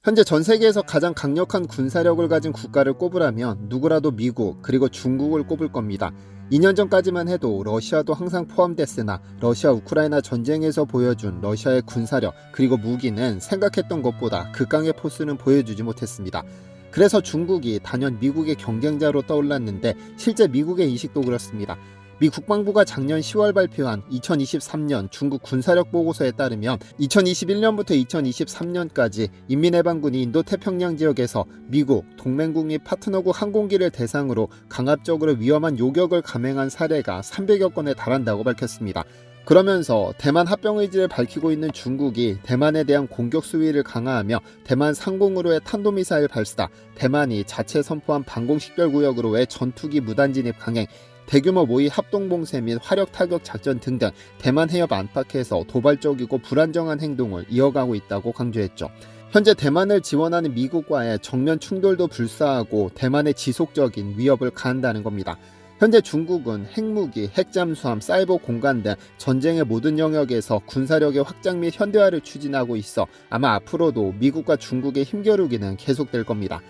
현재 전 세계에서 가장 강력한 군사력을 가진 국가를 꼽으라면 누구라도 미국 그리고 중국을 꼽을 겁니다. 2년 전까지만 해도 러시아도 항상 포함됐으나 러시아 우크라이나 전쟁에서 보여준 러시아의 군사력 그리고 무기는 생각했던 것보다 극강의 포스는 보여주지 못했습니다. 그래서 중국이 단연 미국의 경쟁자로 떠올랐는데 실제 미국의 인식도 그렇습니다. 미 국방부가 작년 10월 발표한 2023년 중국 군사력 보고서에 따르면 2021년부터 2023년까지 인민해방군이 인도태평양 지역에서 미국, 동맹국 및 파트너국 항공기를 대상으로 강압적으로 위험한 요격을 감행한 사례가 300여 건에 달한다고 밝혔습니다. 그러면서 대만 합병 의지를 밝히고 있는 중국이 대만에 대한 공격 수위를 강화하며 대만 상공으로의 탄도미사일 발사, 대만이 자체 선포한 방공식별구역으로의 전투기 무단진입 강행, 대규모 모의 합동봉쇄 및 화력 타격 작전 등등 대만 해협 안팎에서 도발적이고 불안정한 행동을 이어가고 있다고 강조했죠. 현재 대만을 지원하는 미국과의 정면 충돌도 불사하고 대만의 지속적인 위협을 가한다는 겁니다. 현재 중국은 핵무기, 핵잠수함, 사이버 공간 등 전쟁의 모든 영역에서 군사력의 확장 및 현대화를 추진하고 있어 아마 앞으로도 미국과 중국의 힘겨루기는 계속될 겁니다.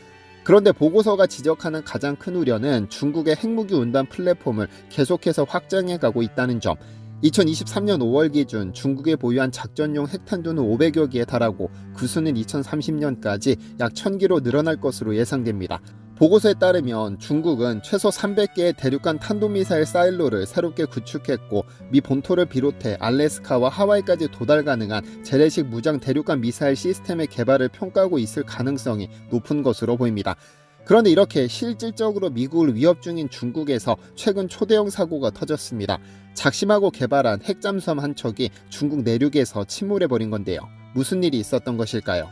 그런데 보고서가 지적하는 가장 큰 우려는 중국의 핵무기 운반 플랫폼을 계속해서 확장해가고 있다는 점. 2023년 5월 기준 중국이 보유한 작전용 핵탄두는 500여 기에 달하고 그 수는 2030년까지 약 1000기로 늘어날 것으로 예상됩니다. 보고서에 따르면 중국은 최소 300개의 대륙간 탄도미사일 사일로를 새롭게 구축했고 미 본토를 비롯해 알래스카와 하와이까지 도달 가능한 재래식 무장 대륙간 미사일 시스템의 개발을 평가하고 있을 가능성이 높은 것으로 보입니다. 그런데 이렇게 실질적으로 미국을 위협 중인 중국에서 최근 초대형 사고가 터졌습니다. 작심하고 개발한 핵잠수함 한 척이 중국 내륙에서 침몰해버린 건데요. 무슨 일이 있었던 것일까요?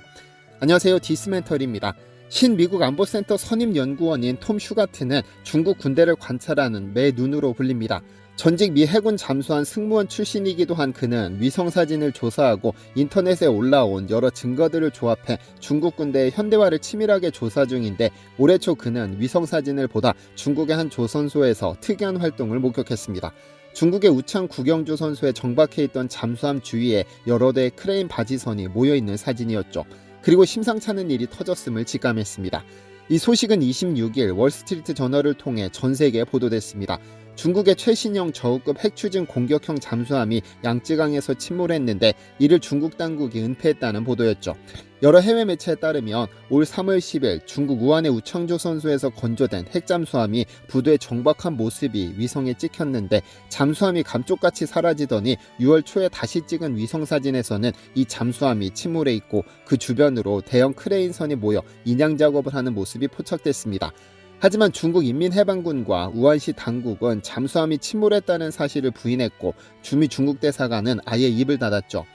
안녕하세요, 디스멘털입니다. 신미국 안보센터 선임연구원인 톰 슈가트는 중국 군대를 관찰하는 매 눈으로 불립니다. 전직 미 해군 잠수함 승무원 출신이기도 한 그는 위성사진을 조사하고 인터넷에 올라온 여러 증거들을 조합해 중국 군대의 현대화를 치밀하게 조사 중인데 올해 초 그는 위성사진을 보다 중국의 한 조선소에서 특이한 활동을 목격했습니다. 중국의 우창 국영조선소에 정박해 있던 잠수함 주위에 여러 대의 크레인 바지선이 모여있는 사진이었죠. 그리고 심상찮은 일이 터졌음을 직감했습니다. 이 소식은 26일 월스트리트 저널을 통해 전 세계에 보도됐습니다. 중국의 최신형 저우급 핵추진 공격형 잠수함이 양쯔강에서 침몰했는데 이를 중국 당국이 은폐했다는 보도였죠. 여러 해외 매체에 따르면 올 3월 10일 중국 우한의 우창조선소에서 건조된 핵잠수함이 부두에 정박한 모습이 위성에 찍혔는데 잠수함이 감쪽같이 사라지더니 6월 초에 다시 찍은 위성사진에서는 이 잠수함이 침몰해 있고 그 주변으로 대형 크레인선이 모여 인양 작업을 하는 모습이 포착됐습니다. 하지만 중국 인민해방군과 우한시 당국은 잠수함이 침몰했다는 사실을 부인했고 주미 중국 대사관은 아예 입을 닫았죠.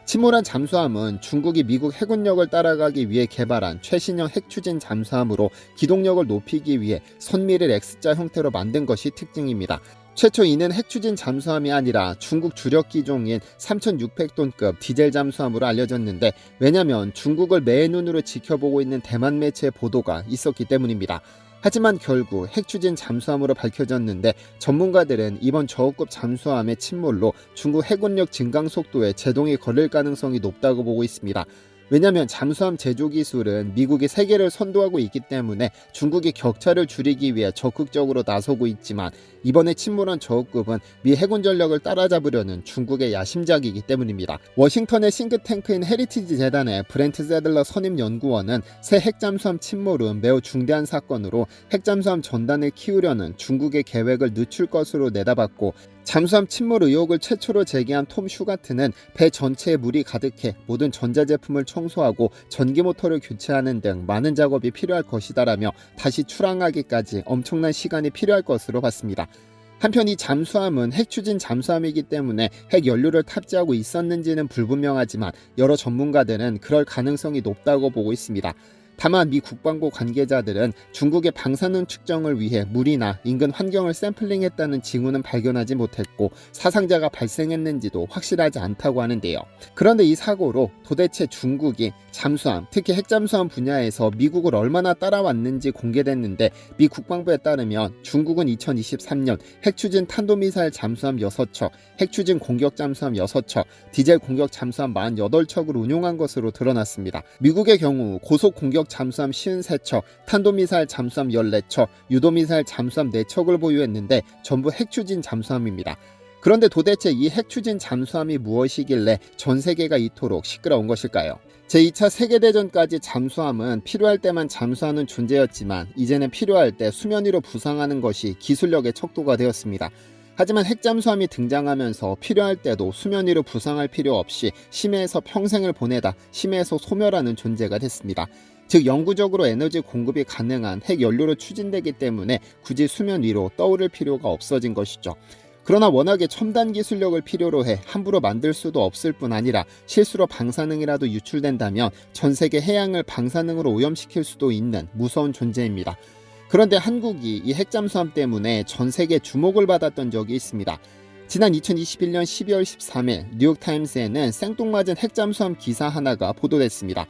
침몰한 잠수함은 중국이 미국 해군력을 따라가기 위해 개발한 최신형 핵추진 잠수함으로 기동력을 높이기 위해 선미를 X자 형태로 만든 것이 특징입니다. 최초 이는 핵추진 잠수함이 아니라 중국 주력 기종인 3600톤급 디젤 잠수함으로 알려졌는데 왜냐면 중국을 매의 눈으로 지켜보고 있는 대만 매체의 보도가 있었기 때문입니다. 하지만 결국 핵추진 잠수함으로 밝혀졌는데 전문가들은 이번 저우급 잠수함의 침몰로 중국 해군력 증강 속도에 제동이 걸릴 가능성이 높다고 보고 있습니다. 왜냐하면 잠수함 제조 기술은 미국이 세계를 선도하고 있기 때문에 중국이 격차를 줄이기 위해 적극적으로 나서고 있지만 이번에 침몰한 저우급은 미 해군 전력을 따라잡으려는 중국의 야심작이기 때문입니다. 워싱턴의 싱크탱크인 헤리티지 재단의 브렌트 세들러 선임연구원은 새 핵잠수함 침몰은 매우 중대한 사건으로 핵잠수함 전단을 키우려는 중국의 계획을 늦출 것으로 내다봤고 잠수함 침몰 의혹을 최초로 제기한 톰 슈가트는 배 전체에 물이 가득해 모든 전자제품을 청소하고 전기모터를 교체하는 등 많은 작업이 필요할 것이다라며 다시 출항하기까지 엄청난 시간이 필요할 것으로 봤습니다. 한편 이 잠수함은 핵추진 잠수함이기 때문에 핵연료를 탑재하고 있었는지는 불분명하지만 여러 전문가들은 그럴 가능성이 높다고 보고 있습니다. 다만 미 국방부 관계자들은 중국의 방사능 측정을 위해 물이나 인근 환경을 샘플링했다는 징후는 발견하지 못했고 사상자가 발생했는지도 확실하지 않다고 하는데요. 그런데 이 사고로 도대체 중국이 잠수함, 특히 핵잠수함 분야에서 미국을 얼마나 따라왔는지 공개됐는데 미 국방부에 따르면 중국은 2023년 핵추진 탄도미사일 잠수함 6척, 핵추진 공격 잠수함 6척, 디젤 공격 잠수함 48척을 운용한 것으로 드러났습니다. 미국의 경우 고속 공격 잠수함 53척, 탄도미사일 잠수함 14척, 유도미사일 잠수함 4척을 보유했는데 전부 핵추진 잠수함입니다. 그런데 도대체 이 핵추진 잠수함이 무엇이길래 전 세계가 이토록 시끄러운 것일까요? 제2차 세계대전까지 잠수함은 필요할 때만 잠수하는 존재였지만 이제는 필요할 때 수면 위로 부상하는 것이 기술력의 척도가 되었습니다. 하지만 핵잠수함이 등장하면서 필요할 때도 수면 위로 부상할 필요 없이 심해에서 평생을 보내다 심해에서 소멸하는 존재가 됐습니다. 즉 영구적으로 에너지 공급이 가능한 핵연료로 추진되기 때문에 굳이 수면 위로 떠오를 필요가 없어진 것이죠. 그러나 워낙에 첨단 기술력을 필요로 해 함부로 만들 수도 없을 뿐 아니라 실수로 방사능이라도 유출된다면 전 세계 해양을 방사능으로 오염시킬 수도 있는 무서운 존재입니다. 그런데 한국이 이 핵잠수함 때문에 전 세계 주목을 받았던 적이 있습니다. 지난 2021년 12월 13일 뉴욕타임스에는 생뚱맞은 핵잠수함 기사 하나가 보도됐습니다.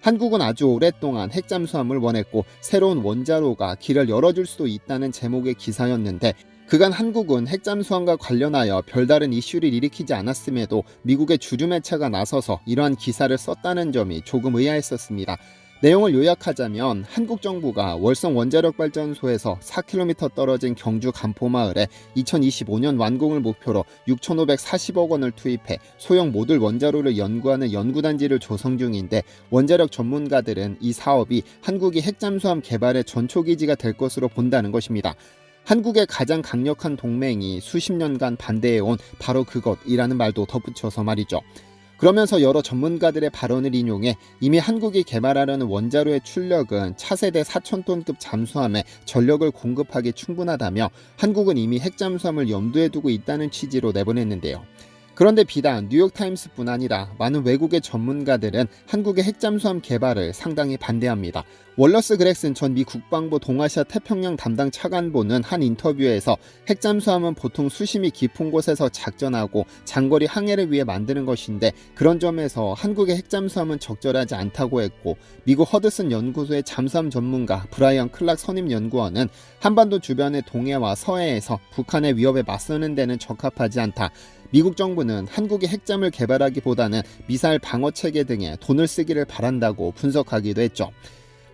한국은 아주 오랫동안 핵잠수함을 원했고 새로운 원자로가 길을 열어줄 수도 있다는 제목의 기사였는데 그간 한국은 핵잠수함과 관련하여 별다른 이슈를 일으키지 않았음에도 미국의 주류 매체가 나서서 이러한 기사를 썼다는 점이 조금 의아했었습니다. 내용을 요약하자면 한국 정부가 월성 원자력발전소에서 4km 떨어진 경주 간포마을에 2025년 완공을 목표로 6,540억 원을 투입해 소형 모듈 원자로를 연구하는 연구단지를 조성 중인데 원자력 전문가들은 이 사업이 한국이 핵잠수함 개발의 전초기지가 될 것으로 본다는 것입니다. 한국의 가장 강력한 동맹이 수십 년간 반대해온 바로 그것이라는 말도 덧붙여서 말이죠. 그러면서 여러 전문가들의 발언을 인용해 이미 한국이 개발하려는 원자로의 출력은 차세대 4,000톤급 잠수함에 전력을 공급하기 충분하다며 한국은 이미 핵잠수함을 염두에 두고 있다는 취지로 내보냈는데요. 그런데 비단 뉴욕타임스뿐 아니라 많은 외국의 전문가들은 한국의 핵잠수함 개발을 상당히 반대합니다. 월러스 그렉슨 전 미 국방부 동아시아 태평양 담당 차관보는 한 인터뷰에서 핵잠수함은 보통 수심이 깊은 곳에서 작전하고 장거리 항해를 위해 만드는 것인데 그런 점에서 한국의 핵잠수함은 적절하지 않다고 했고 미국 허드슨 연구소의 잠수함 전문가 브라이언 클락 선임연구원은 한반도 주변의 동해와 서해에서 북한의 위협에 맞서는 데는 적합하지 않다. 미국 정부는 한국이 핵잠을 개발하기보다는 미사일 방어체계 등에 돈을 쓰기를 바란다고 분석하기도 했죠.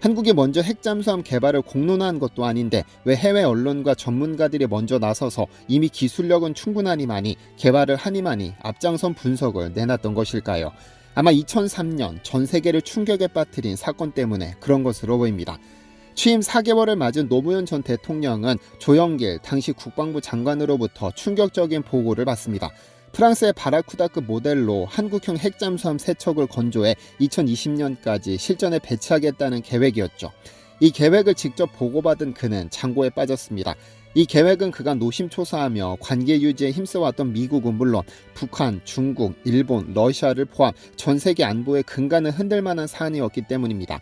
한국이 먼저 핵잠수함 개발을 공론화한 것도 아닌데 왜 해외 언론과 전문가들이 먼저 나서서 이미 기술력은 충분하니만이 개발을 하니만이 앞장선 분석을 내놨던 것일까요? 아마 2003년 전 세계를 충격에 빠뜨린 사건 때문에 그런 것으로 보입니다. 취임 4개월을 맞은 노무현 전 대통령은 조영길 당시 국방부 장관으로부터 충격적인 보고를 받습니다. 프랑스의 바라쿠다급 모델로 한국형 핵잠수함 3척을 건조해 2020년까지 실전에 배치하겠다는 계획이었죠. 이 계획을 직접 보고받은 그는 창고에 빠졌습니다. 이 계획은 그간 노심초사하며 관계 유지에 힘써왔던 미국은 물론 북한, 중국, 일본, 러시아를 포함 전 세계 안보의 근간을 흔들 만한 사안이었기 때문입니다.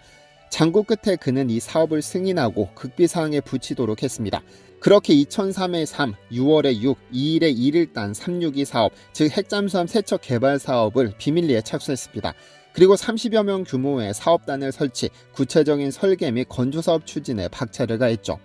장고 끝에 그는 이 사업을 승인하고 극비사항에 붙이도록 했습니다. 그렇게 2003의 3, 6월의 6, 2일의 1일단 362 사업, 즉 핵잠수함 3척 개발 사업을 비밀리에 착수했습니다. 그리고 30여 명 규모의 사업단을 설치, 구체적인 설계 및 건조사업 추진에 박차를 가했죠.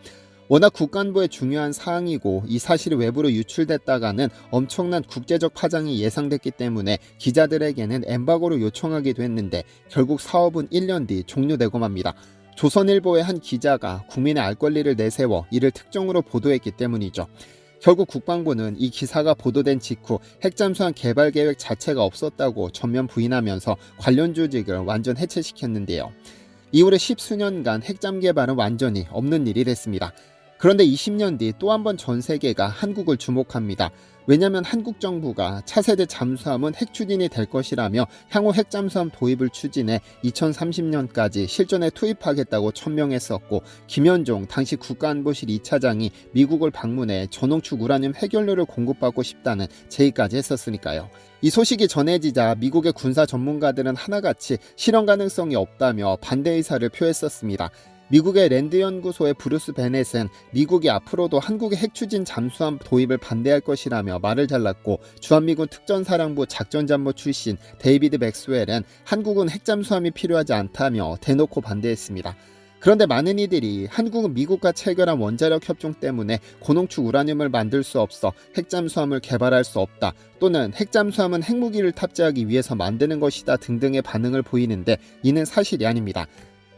워낙 국간부의 중요한 사항이고 이 사실이 외부로 유출됐다가는 엄청난 국제적 파장이 예상됐기 때문에 기자들에게는 엠바고를 요청하기도 했는데 결국 사업은 1년 뒤 종료되고 맙니다. 조선일보의 한 기자가 국민의 알 권리를 내세워 이를 특종으로 보도했기 때문이죠. 결국 국방부는 이 기사가 보도된 직후 핵잠수함 개발 계획 자체가 없었다고 전면 부인하면서 관련 조직을 완전 해체시켰는데요. 이후로 10수년간 핵잠 개발은 완전히 없는 일이 됐습니다. 그런데 20년 뒤 또 한 번 전 세계가 한국을 주목합니다. 왜냐하면 한국 정부가 차세대 잠수함은 핵 추진이 될 것이라며 향후 핵 잠수함 도입을 추진해 2030년까지 실전에 투입하겠다고 천명했었고, 김현종 당시 국가안보실 2차장이 미국을 방문해 저농축 우라늄 해결료를 공급받고 싶다는 제의까지 했었으니까요. 이 소식이 전해지자 미국의 군사 전문가들은 하나같이 실현 가능성이 없다며 반대 의사를 표했었습니다. 미국의 랜드 연구소의 브루스 베넷은 미국이 앞으로도 한국의 핵추진 잠수함 도입을 반대할 것이라며 말을 잘랐고, 주한미군 특전사령부 작전잠모 출신 데이비드 맥스웰은 한국은 핵잠수함이 필요하지 않다며 대놓고 반대했습니다. 그런데 많은 이들이 한국은 미국과 체결한 원자력 협정 때문에 고농축 우라늄을 만들 수 없어 핵잠수함을 개발할 수 없다, 또는 핵잠수함은 핵무기를 탑재하기 위해서 만드는 것이다 등등의 반응을 보이는데, 이는 사실이 아닙니다.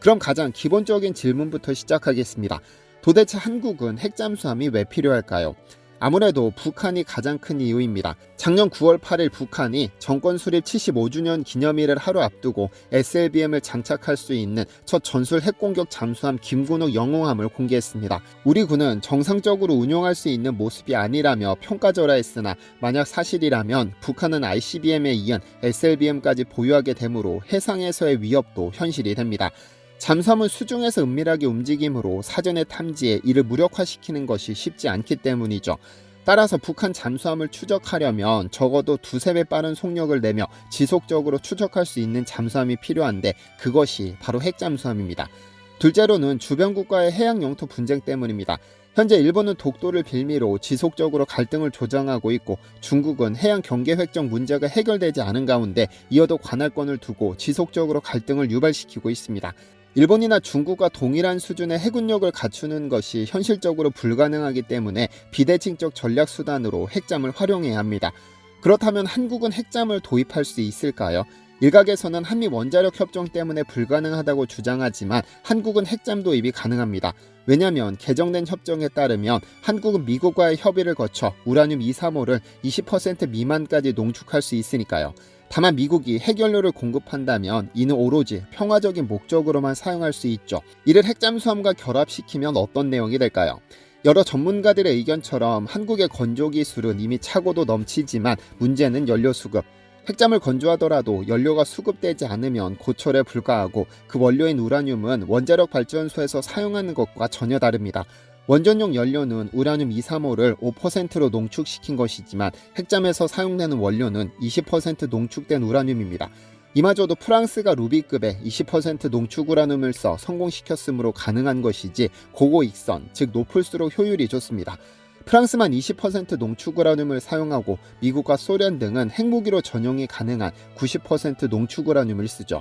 그럼 가장 기본적인 질문부터 시작하겠습니다. 도대체 한국은 핵잠수함이 왜 필요할까요? 아무래도 북한이 가장 큰 이유입니다. 작년 9월 8일 북한이 정권 수립 75주년 기념일을 하루 앞두고 SLBM을 장착할 수 있는 첫 전술 핵공격 잠수함 김군옥 영웅함을 공개했습니다. 우리 군은 정상적으로 운용할 수 있는 모습이 아니라며 평가절하했으나, 만약 사실이라면 북한은 ICBM에 이은 SLBM까지 보유하게 되므로 해상에서의 위협도 현실이 됩니다. 잠수함은 수중에서 은밀하게 움직이므로 사전에 탐지해 이를 무력화시키는 것이 쉽지 않기 때문이죠. 따라서 북한 잠수함을 추적하려면 적어도 2~3배 빠른 속력을 내며 지속적으로 추적할 수 있는 잠수함이 필요한데, 그것이 바로 핵잠수함입니다. 둘째로는 주변 국가의 해양 영토 분쟁 때문입니다. 현재 일본은 독도를 빌미로 지속적으로 갈등을 조장하고 있고, 중국은 해양 경계 획정 문제가 해결되지 않은 가운데 이어도 관할권을 두고 지속적으로 갈등을 유발시키고 있습니다. 일본이나 중국과 동일한 수준의 해군력을 갖추는 것이 현실적으로 불가능하기 때문에 비대칭적 전략 수단으로 핵잠을 활용해야 합니다. 그렇다면 한국은 핵잠을 도입할 수 있을까요? 일각에서는 한미 원자력 협정 때문에 불가능하다고 주장하지만 한국은 핵잠 도입이 가능합니다. 왜냐하면 개정된 협정에 따르면 한국은 미국과의 협의를 거쳐 우라늄 235를 20% 미만까지 농축할 수 있으니까요. 다만 미국이 핵연료를 공급한다면 이는 오로지 평화적인 목적으로만 사용할 수 있죠. 이를 핵잠수함과 결합시키면 어떤 내용이 될까요? 여러 전문가들의 의견처럼 한국의 건조 기술은 이미 차고도 넘치지만 문제는 연료 수급. 핵잠을 건조하더라도 연료가 수급되지 않으면 고철에 불과하고, 그 원료인 우라늄은 원자력 발전소에서 사용하는 것과 전혀 다릅니다. 원전용 연료는 우라늄 235를 5%로 농축시킨 것이지만 핵잠에서 사용되는 원료는 20% 농축된 우라늄입니다. 이마저도 프랑스가 루비급의 20% 농축 우라늄을 써 성공시켰으므로 가능한 것이지, 고고익선, 즉 높을수록 효율이 좋습니다. 프랑스만 20% 농축 우라늄을 사용하고 미국과 소련 등은 핵무기로 전용이 가능한 90% 농축 우라늄을 쓰죠.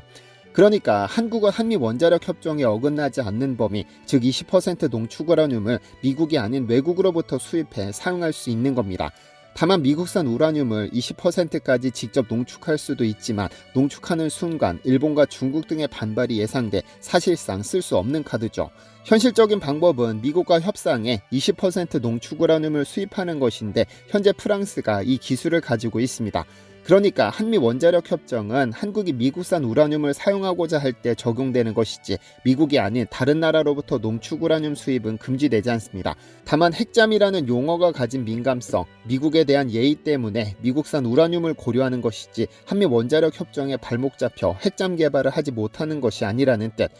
그러니까 한국은 한미 원자력 협정에 어긋나지 않는 범위, 즉 20% 농축 우라늄을 미국이 아닌 외국으로부터 수입해 사용할 수 있는 겁니다. 다만 미국산 우라늄을 20%까지 직접 농축할 수도 있지만, 농축하는 순간 일본과 중국 등의 반발이 예상돼 사실상 쓸 수 없는 카드죠. 현실적인 방법은 미국과 협상해 20% 농축 우라늄을 수입하는 것인데, 현재 프랑스가 이 기술을 가지고 있습니다. 그러니까 한미 원자력 협정은 한국이 미국산 우라늄을 사용하고자 할 때 적용되는 것이지, 미국이 아닌 다른 나라로부터 농축 우라늄 수입은 금지되지 않습니다. 다만 핵잠이라는 용어가 가진 민감성, 미국에 대한 예의 때문에 미국산 우라늄을 고려하는 것이지, 한미 원자력 협정에 발목 잡혀 핵잠 개발을 하지 못하는 것이 아니라는 뜻.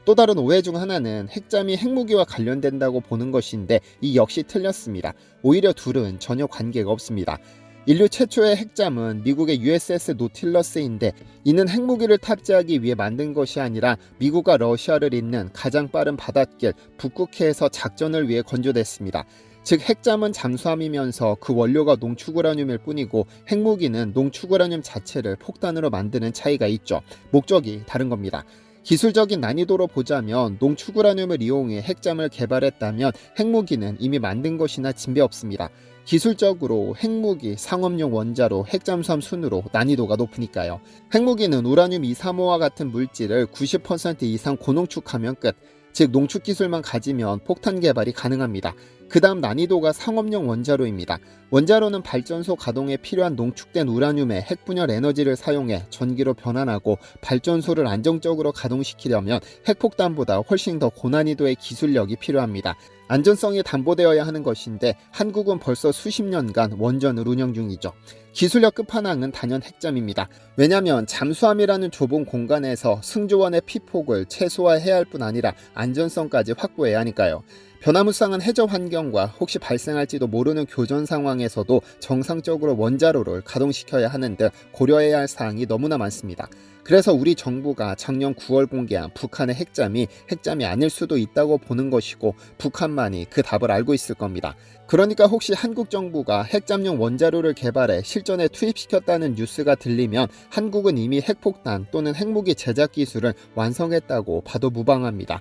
또 다른 오해 중 하나는 핵잠이 핵무기와 관련된다고 보는 것인데, 이 역시 틀렸습니다. 오히려 둘은 전혀 관계가 없습니다. 인류 최초의 핵잠은 미국의 USS 노틸러스인데, 이는 핵무기를 탑재하기 위해 만든 것이 아니라 미국과 러시아를 잇는 가장 빠른 바닷길 북극해에서 작전을 위해 건조됐습니다. 즉 핵잠은 잠수함이면서 그 원료가 농축 우라늄일 뿐이고, 핵무기는 농축 우라늄 자체를 폭탄으로 만드는 차이가 있죠. 목적이 다른 겁니다. 기술적인 난이도로 보자면 농축 우라늄을 이용해 핵잠을 개발했다면 핵무기는 이미 만든 것이나 진배없습니다. 기술적으로 핵무기, 상업용 원자로, 핵잠수함 순으로 난이도가 높으니까요. 핵무기는 우라늄 235와 같은 물질을 90% 이상 고농축하면 끝. 즉 농축 기술만 가지면 폭탄 개발이 가능합니다. 그 다음 난이도가 상업용 원자로입니다. 원자로는 발전소 가동에 필요한 농축된 우라늄의 핵분열 에너지를 사용해 전기로 변환하고 발전소를 안정적으로 가동시키려면 핵폭탄보다 훨씬 더 고난이도의 기술력이 필요합니다. 안전성이 담보되어야 하는 것인데 한국은 벌써 수십 년간 원전을 운영 중이죠. 기술력 끝판왕은 단연 핵잠입니다. 왜냐하면 잠수함이라는 좁은 공간에서 승조원의 피폭을 최소화해야 할 뿐 아니라 안전성까지 확보해야 하니까요. 변화무쌍한 해저 환경과 혹시 발생할지도 모르는 교전 상황에서도 정상적으로 원자로를 가동시켜야 하는 등 고려해야 할 사항이 너무나 많습니다. 그래서 우리 정부가 작년 9월 공개한 북한의 핵잠이 핵잠이 아닐 수도 있다고 보는 것이고 북한만이 그 답을 알고 있을 겁니다. 그러니까 혹시 한국 정부가 핵잠용 원자로를 개발해 실전에 투입시켰다는 뉴스가 들리면 한국은 이미 핵폭탄 또는 핵무기 제작 기술을 완성했다고 봐도 무방합니다.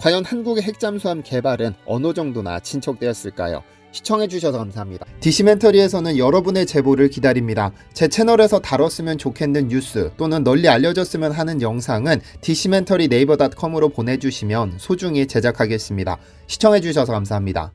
과연 한국의 핵잠수함 개발은 어느 정도나 진척되었을까요? 시청해주셔서 감사합니다. 디시멘터리에서는 여러분의 제보를 기다립니다. 제 채널에서 다뤘으면 좋겠는 뉴스 또는 널리 알려졌으면 하는 영상은 디시멘터리 네이버.com으로 보내주시면 소중히 제작하겠습니다. 시청해주셔서 감사합니다.